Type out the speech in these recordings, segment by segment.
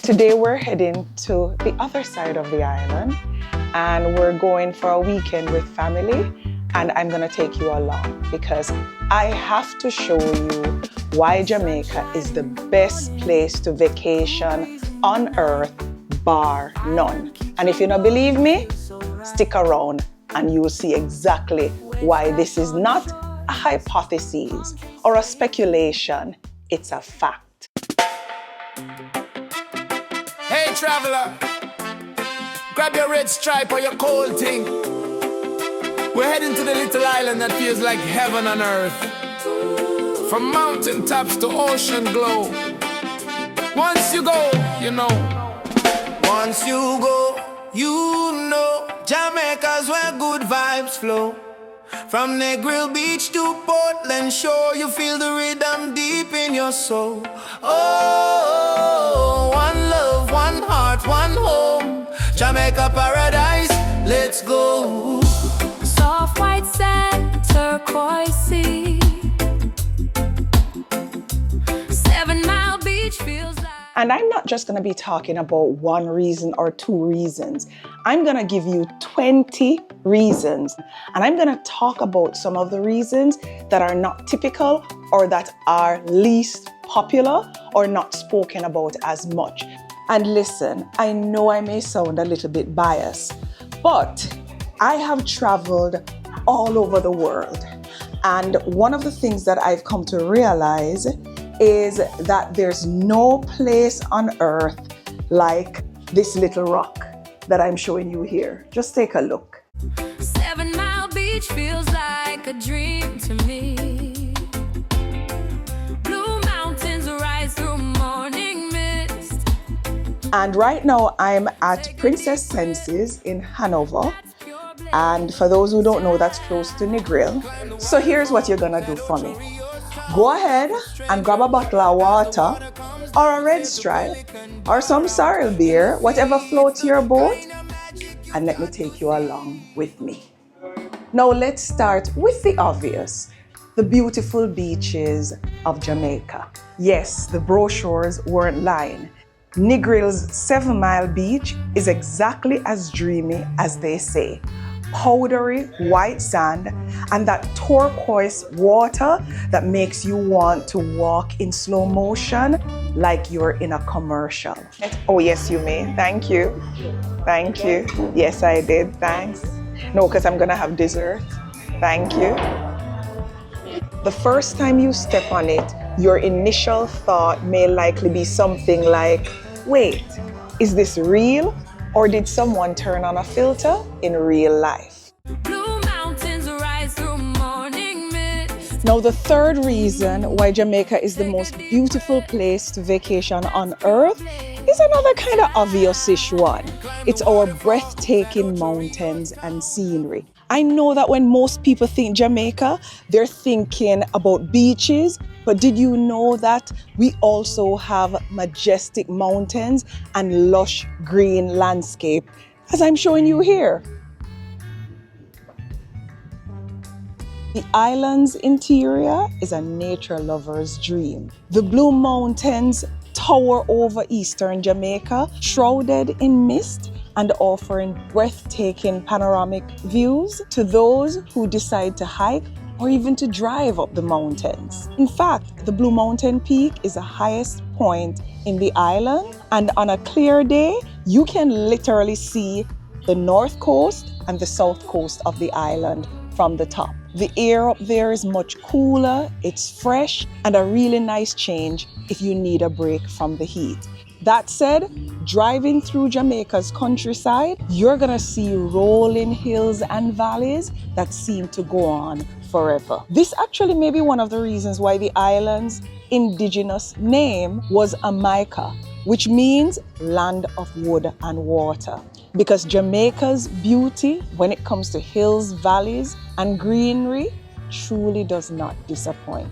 Today we're heading to the other side of the island and we're going for a weekend with family, and I'm gonna take you along because I have to show you why Jamaica is the best place to vacation on earth, bar none. And if you don't believe me, stick around and you will see exactly why this is not a hypothesis or a speculation, it's a fact. Hey traveler, grab your red stripe or your cold thing. We're heading to the little island that feels like heaven on earth. From mountain tops to ocean glow. Once you go, you know. Once you go, you know. Jamaica's where good vibes flow. From Negril beach to Portland shore, you feel the rhythm deep in your soul. Oh, one love, one heart, one home. Jamaica paradise, let's go. Soft white sand, turquoise sea. 7 Mile Beach feels like. And I'm not just gonna be talking about one reason or two reasons. I'm gonna give you 20 reasons. And I'm gonna talk about some of the reasons that are not typical or that are least popular or not spoken about as much. And listen, I know I may sound a little bit biased, but I have traveled all over the world. And one of the things that I've come to realize is that there's no place on earth like this little rock that I'm showing you here. Just take a look. 7 Mile Beach feels like a dream to me. Blue mountains rise through morning mist. And right now I'm at Princess Senses in Hanover. And for those who don't know, that's close to Negril. So here's what you're gonna do for me. Go ahead and grab a bottle of water or a red stripe or some sorrel beer, whatever floats your boat, and let me take you along with me. Now let's start with the obvious, the beautiful beaches of Jamaica. Yes, the brochures weren't lying. Negril's 7 Mile Beach is exactly as dreamy as they say. Powdery white sand and that turquoise water that makes you want to walk in slow motion like you're in a commercial. Oh yes, you may. Thank you. Thank you. Yes, I did. Thanks. No, because I'm gonna have dessert. Thank you. The first time you step on it, your initial thought may likely be something like, wait, is this real? Or did someone turn on a filter in real life? Blue mountains rise through morning mist. Now, the third reason why Jamaica is the most beautiful place to vacation on earth is another kind of obvious-ish one. It's our breathtaking mountains and scenery. I know that when most people think Jamaica, they're thinking about beaches, but did you know that we also have majestic mountains and lush green landscape, as I'm showing you here? The island's interior is a nature lover's dream. The Blue Mountains tower over eastern Jamaica, shrouded in mist and offering breathtaking panoramic views to those who decide to hike or even to drive up the mountains. In fact, the Blue Mountain Peak is the highest point in the island, and on a clear day, you can literally see the north coast and the south coast of the island from the top. The air up there is much cooler, it's fresh, and a really nice change if you need a break from the heat. That said, driving through Jamaica's countryside, you're gonna see rolling hills and valleys that seem to go on forever. This actually may be one of the reasons why the island's indigenous name was Jamaica, which means land of wood and water. Because Jamaica's beauty, when it comes to hills, valleys, and greenery, truly does not disappoint.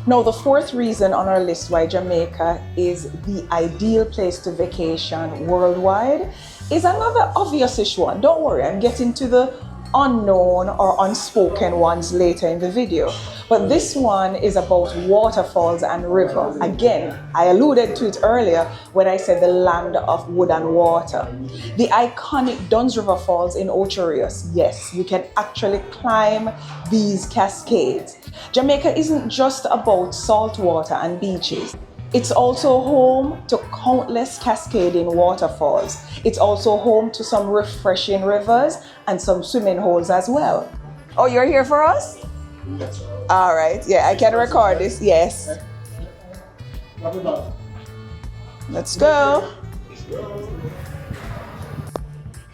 Now, the fourth reason on our list why Jamaica is the ideal place to vacation worldwide is another obvious-ish one. Don't worry, I'm getting to the unknown or unspoken ones later in the video. But this one is about waterfalls and river. Again, I alluded to it earlier when I said the land of wood and water. The iconic Dunn's River Falls in Ocho Rios. Yes, you can actually climb these cascades. Jamaica isn't just about salt water and beaches. It's also home to countless cascading waterfalls. It's also home to some refreshing rivers and some swimming holes as well. Oh, you're here for us? All right, yeah, I can record this, yes. Let's go.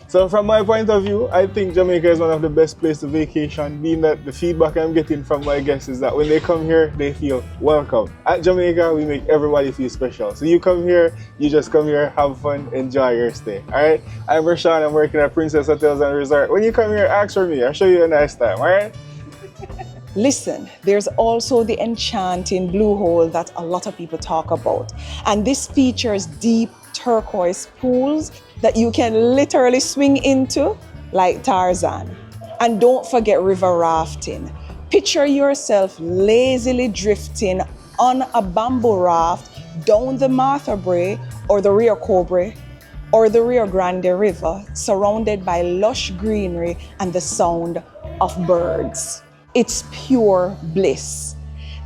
So from my point of view, I think Jamaica is one of the best places to vacation, being that the feedback I'm getting from my guests is that when they come here, they feel welcome. At Jamaica, we make everybody feel special. So you come here, you just come here, have fun, enjoy your stay, all right? I'm Rashawn, I'm working at Princess Hotels and Resort. When you come here, ask for me, I'll show you a nice time, all right? Listen, there's also the enchanting blue hole that a lot of people talk about. And this features deep turquoise pools that you can literally swing into like Tarzan. And don't forget river rafting. Picture yourself lazily drifting on a bamboo raft down the Martha Brae or the Rio Cobre or the Rio Grande River, surrounded by lush greenery and the sound of birds. It's pure bliss.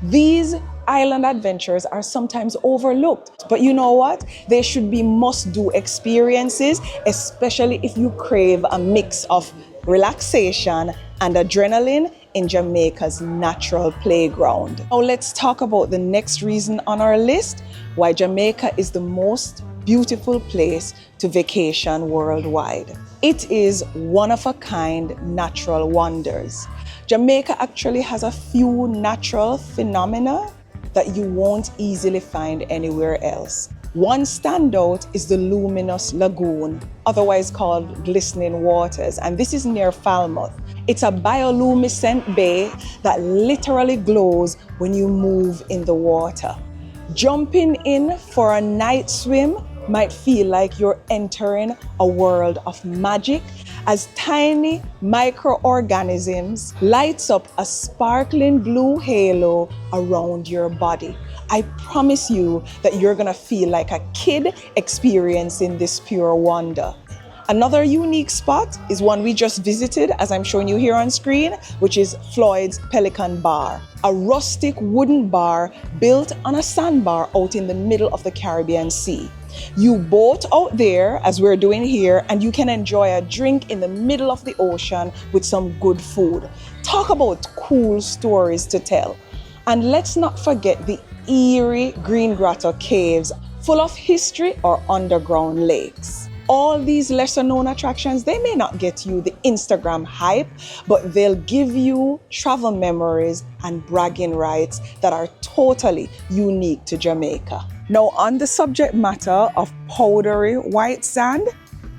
These island adventures are sometimes overlooked, but you know what? They should be must-do experiences, especially if you crave a mix of relaxation and adrenaline in Jamaica's natural playground. Now let's talk about the next reason on our list, why Jamaica is the most beautiful place to vacation worldwide. It is one-of-a-kind natural wonders. Jamaica actually has a few natural phenomena that you won't easily find anywhere else. One standout is the luminous lagoon, otherwise called glistening waters, and this is near Falmouth. It's a bioluminescent bay that literally glows when you move in the water. Jumping in for a night swim might feel like you're entering a world of magic as tiny microorganisms lights up a sparkling blue halo around your body. I promise you that you're gonna feel like a kid experiencing this pure wonder. Another unique spot is one we just visited, as I'm showing you here on screen, which is Floyd's Pelican Bar, a rustic wooden bar built on a sandbar out in the middle of the Caribbean Sea. You boat out there, as we're doing here, and you can enjoy a drink in the middle of the ocean with some good food. Talk about cool stories to tell. And let's not forget the eerie Green Grotto caves, full of history or underground lakes. All these lesser known attractions, they may not get you the Instagram hype, but they'll give you travel memories and bragging rights that are totally unique to Jamaica. Now, on the subject matter of powdery white sand,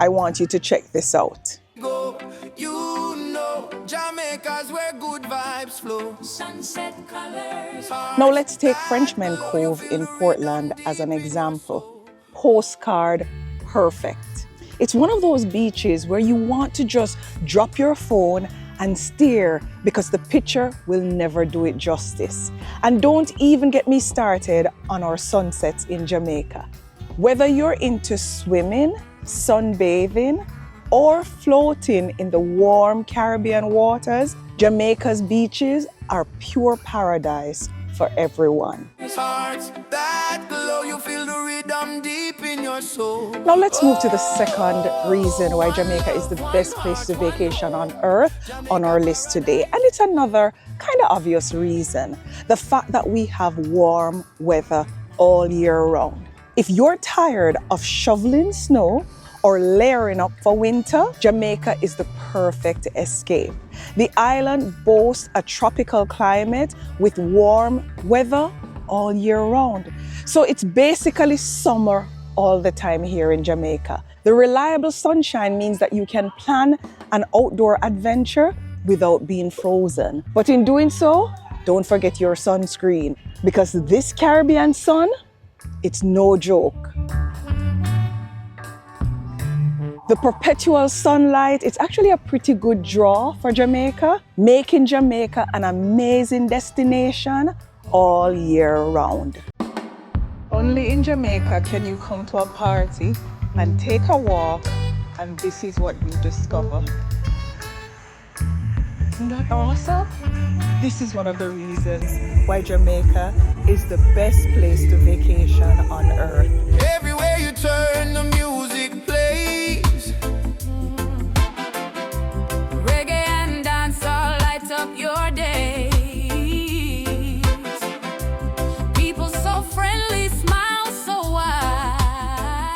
I want you to check this out. You know, Jamaica's where good vibes flow. Sunset colors. Now let's take Frenchman Cove in Portland as an example. Postcard perfect. It's one of those beaches where you want to just drop your phone and stare because the picture will never do it justice. And don't even get me started on our sunsets in Jamaica. Whether you're into swimming, sunbathing, or floating in the warm Caribbean waters, Jamaica's beaches are pure paradise for everyone. Hearts that glow, you feel the rhythm deep in your soul. Now let's move to the second reason why Jamaica is the best place to vacation on earth on our list today. And it's another kind of obvious reason. The fact that we have warm weather all year round. If you're tired of shoveling snow or layering up for winter, Jamaica is the perfect escape. The island boasts a tropical climate with warm weather all year round. So it's basically summer all the time here in Jamaica. The reliable sunshine means that you can plan an outdoor adventure without being frozen. But in doing so, don't forget your sunscreen, because this Caribbean sun, it's no joke. The perpetual sunlight, it's actually a pretty good draw for Jamaica, making Jamaica an amazing destination all year round. Only in Jamaica can you come to a party and take a walk, and this is what you discover. Isn't that awesome? This is one of the reasons why Jamaica is the best place to vacation on earth. Everywhere you turn, the music plays. Reggae and dancehall light up your days. People so friendly, smile so wide.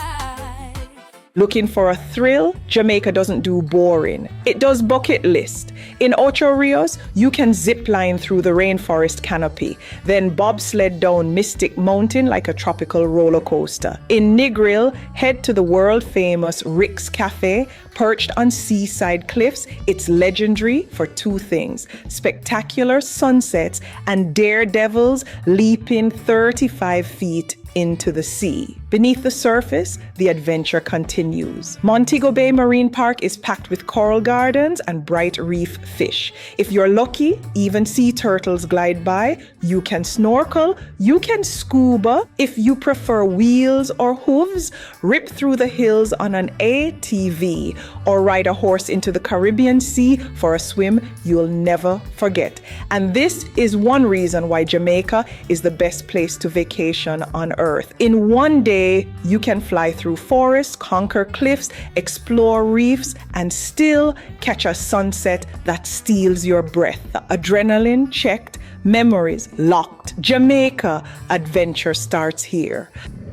Looking for a thrill? Jamaica doesn't do boring. It does bucket list. In Ocho, Rios, you can zip line through the rainforest canopy, then bobsled down Mystic Mountain like a tropical roller coaster. In Negril, head to the world famous Rick's Cafe, perched on seaside cliffs. It's legendary for two things: spectacular sunsets and daredevils leaping 35 feet into the sea. Beneath the surface, the adventure continues. Montego Bay Marine Park is packed with coral gardens and bright reef fish. If you're lucky, even sea turtles glide by. You can snorkel, you can scuba. If you prefer wheels or hooves, rip through the hills on an ATV or ride a horse into the Caribbean Sea for a swim you'll never forget. And this is one reason why Jamaica is the best place to vacation on earth. In one day, you can fly through forests, conquer cliffs, explore reefs, and still catch a sunset that steals your breath. Adrenaline checked, memories locked. Jamaica adventure starts here.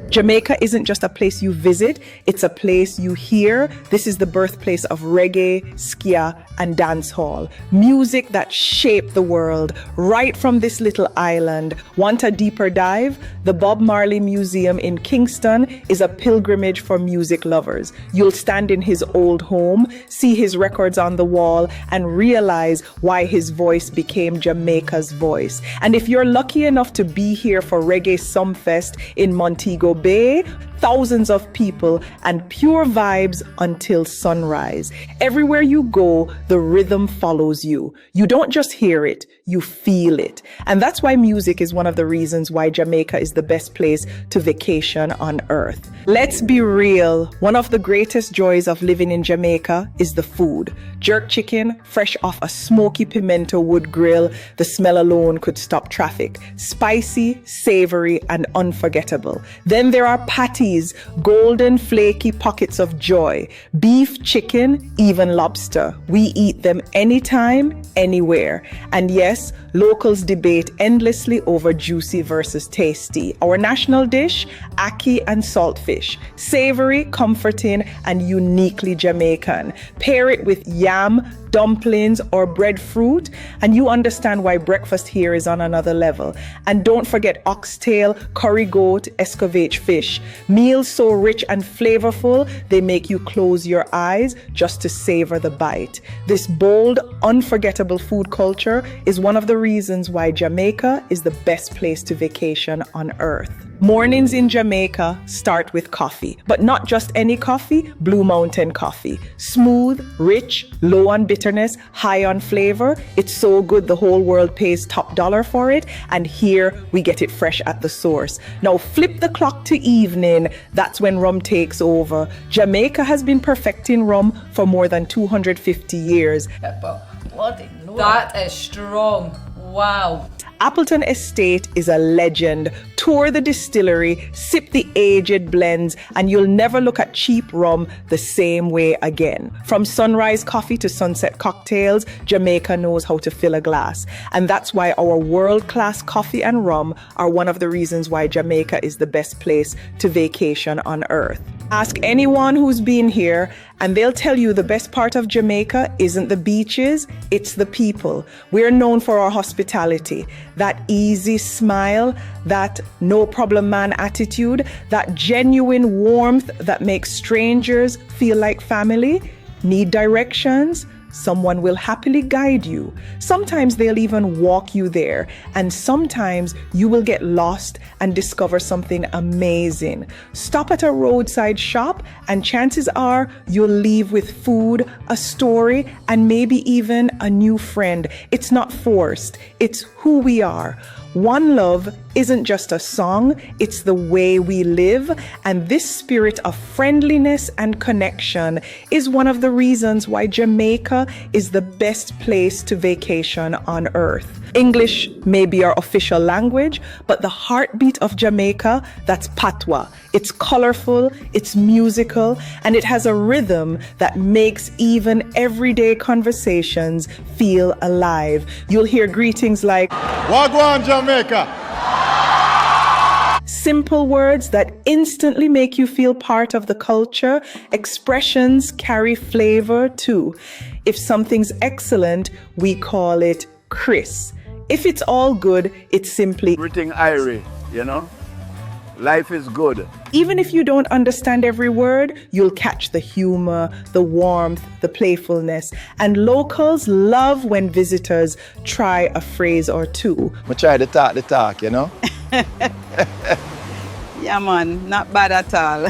Jamaica isn't just a place you visit, it's a place you hear. This is the birthplace of reggae, skia, and dancehall. Music that shaped the world right from this little island. Want a deeper dive? The Bob Marley Museum in Kingston is a pilgrimage for music lovers. You'll stand in his old home, see his records on the wall, and realize why his voice became Jamaica's voice. And if you're lucky enough to be here for Reggae Sumfest in Montego Bay, thousands of people and pure vibes until sunrise. Everywhere you go, the rhythm follows you. You don't just hear it, you feel it. And that's why music is one of the reasons why Jamaica is the best place to vacation on earth. Let's be real. One of the greatest joys of living in Jamaica is the food. Jerk chicken, fresh off a smoky pimento wood grill. The smell alone could stop traffic. Spicy, savory, and unforgettable. Then there are patties, golden flaky pockets of joy. Beef, chicken, even lobster. We eat them anytime, anywhere. And yes, locals debate endlessly over juicy versus tasty. Our national dish, ackee and saltfish. Savory, comforting, and uniquely Jamaican. Pair it with yam, dumplings, or breadfruit, and you understand why breakfast here is on another level. And don't forget oxtail, curry goat, escovitch fish. Meals so rich and flavorful, they make you close your eyes just to savor the bite. This bold, unforgettable food culture is one of the reasons why Jamaica is the best place to vacation on earth. Mornings in Jamaica start with coffee, but not just any coffee, Blue Mountain coffee. Smooth, rich, low on bitterness, high on flavor. It's so good the whole world pays top dollar for it, and here we get it fresh at the source. Now flip the clock to evening, that's when rum takes over. Jamaica has been perfecting rum for more than 250 years. That is strong. Wow. Appleton Estate is a legend. Tour the distillery, sip the aged blends, and you'll never look at cheap rum the same way again. From sunrise coffee to sunset cocktails, Jamaica knows how to fill a glass. And that's why our world-class coffee and rum are one of the reasons why Jamaica is the best place to vacation on earth. Ask anyone who's been here, and they'll tell you the best part of Jamaica isn't the beaches, it's the people. We're known for our hospitality, that easy smile, that no problem man attitude, that genuine warmth that makes strangers feel like family. Need directions? Someone will happily guide you. Sometimes they'll even walk you there. And sometimes you will get lost and discover something amazing. Stop at a roadside shop and chances are you'll leave with food, a story, and maybe even a new friend. It's not forced. It's who we are. One Love isn't just a song, it's the way we live. And this spirit of friendliness and connection is one of the reasons why Jamaica is the best place to vacation on earth. English may be our official language, but the heartbeat of Jamaica, that's Patois. It's colorful, it's musical, and it has a rhythm that makes even everyday conversations feel alive. You'll hear greetings like, Wagwan, Jamaica! Simple words that instantly make you feel part of the culture. Expressions carry flavor too. If something's excellent, we call it Chris. If it's all good, it's simply everything irie, you know? Life is good. Even if you don't understand every word, you'll catch the humor, the warmth, the playfulness. And locals love when visitors try a phrase or two. I try to talk the talk, you know? Yeah, man, not bad at all.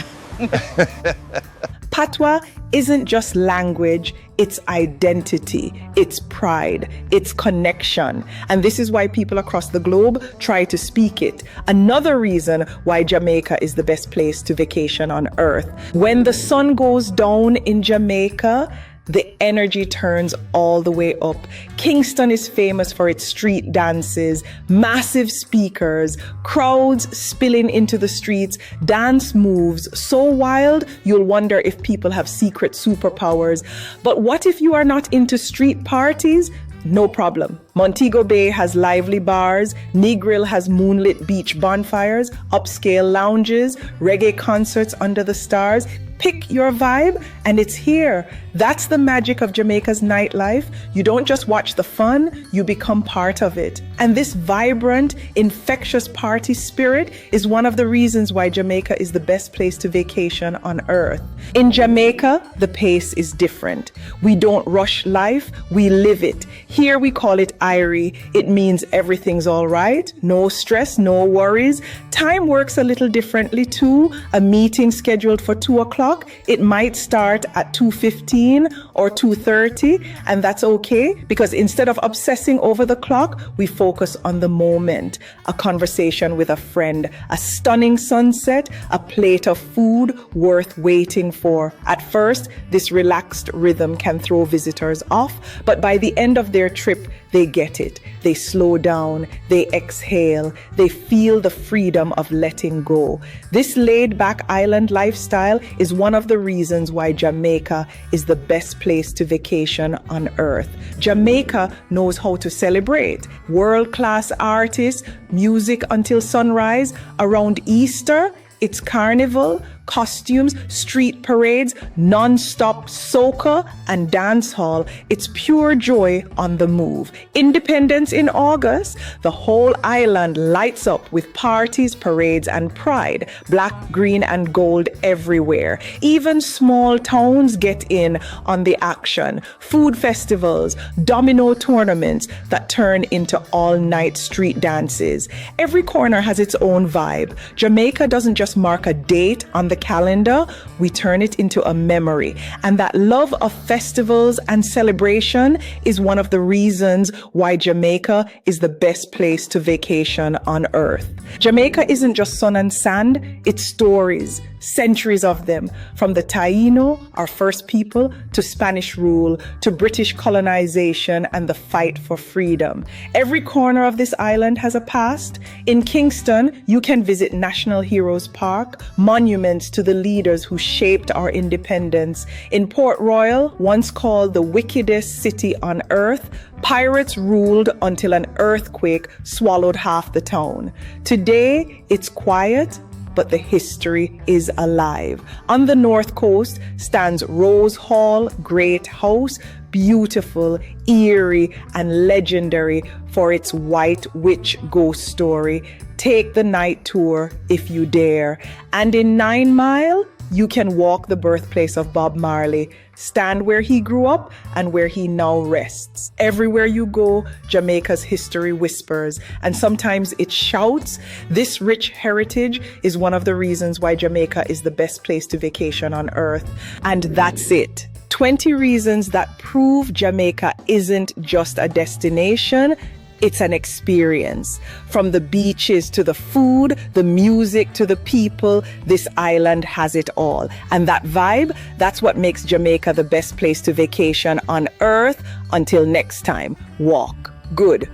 Patois isn't just language, it's identity, it's pride, it's connection. And this is why people across the globe try to speak it. Another reason why Jamaica is the best place to vacation on earth. When the sun goes down in Jamaica, the energy turns all the way up. Kingston is famous for its street dances, massive speakers, crowds spilling into the streets, dance moves so wild you'll wonder if people have secret superpowers. But what if you are not into street parties? No problem. Montego Bay has lively bars, Negril has moonlit beach bonfires, upscale lounges, reggae concerts under the stars. Pick your vibe and it's here. That's the magic of Jamaica's nightlife. You don't just watch the fun, you become part of it. And this vibrant, infectious party spirit is one of the reasons why Jamaica is the best place to vacation on earth. In Jamaica, the pace is different. We don't rush life, we live it. Here we call it irie. It means everything's all right, no stress, no worries. Time works a little differently too. A meeting scheduled for 2 o'clock, it might start at 2:15 or 2:30, and that's okay because instead of obsessing over the clock, we focus on the moment. A conversation with a friend, a stunning sunset, a plate of food worth waiting for. At first, this relaxed rhythm can throw visitors off, but by the end of their trip, they get it. They slow down, they exhale, they feel the freedom of letting go. This laid-back island lifestyle is one of the reasons why Jamaica is the best place to vacation on earth. Jamaica knows how to celebrate. World-class artists, music until sunrise. Around Easter, it's carnival, costumes, street parades, non-stop soca and dance hall. It's pure joy on the move. Independence in August, the whole island lights up with parties, parades, and pride. Black, green, and gold everywhere. Even small towns get in on the action. Food festivals, domino tournaments that turn into all-night street dances. Every corner has its own vibe. Jamaica doesn't just mark a date on the calendar, we turn it into a memory. And that love of festivals and celebration is one of the reasons why Jamaica is the best place to vacation on earth. Jamaica isn't just sun and sand, it's stories, centuries of them, from the Taino, our first people, to Spanish rule, to British colonization and the fight for freedom. Every corner of this island has a past. In Kingston, you can visit National Heroes Park, monuments to the leaders who shaped our independence. In Port Royal, once called the wickedest city on earth, pirates ruled until an earthquake swallowed half the town. Today, it's quiet, but the history is alive. On the north coast stands Rose Hall Great House, beautiful, eerie, and legendary for its white witch ghost story. Take the night tour if you dare. And in 9 Mile, You can walk the birthplace of Bob Marley, stand where he grew up and where he now rests. Everywhere you go, Jamaica's history whispers, and sometimes it shouts. This rich heritage is one of the reasons why Jamaica is the best place to vacation on earth. And that's it. 20 reasons that prove Jamaica isn't just a destination, it's an experience. From the beaches to the food, the music to the people, this island has it all. And that vibe, that's what makes Jamaica the best place to vacation on earth. Until next time, walk good.